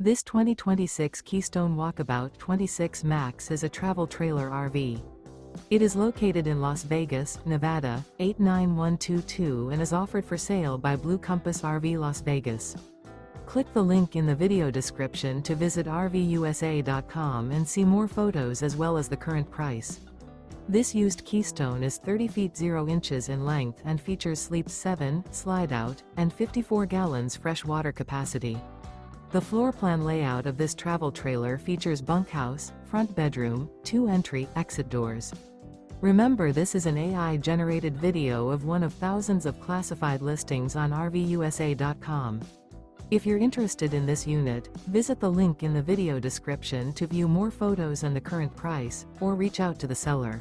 This 2026 Keystone Walkabout 26 Max is a travel trailer RV. It is located in Las Vegas, Nevada, 89122 and is offered for sale by Blue Compass RV Las Vegas. Click the link in the video description to visit RVUSA.com and see more photos as well as the current price. This used Keystone is 30 feet 0 inches in length and features sleeps 7, slide-out, and 54 gallons fresh water capacity. The floor plan layout of this travel trailer features bunkhouse, front bedroom, 2 entry/exit doors. Remember, this is an AI-generated video of one of thousands of classified listings on RVUSA.com. If you're interested in this unit, visit the link in the video description to view more photos and the current price, or reach out to the seller.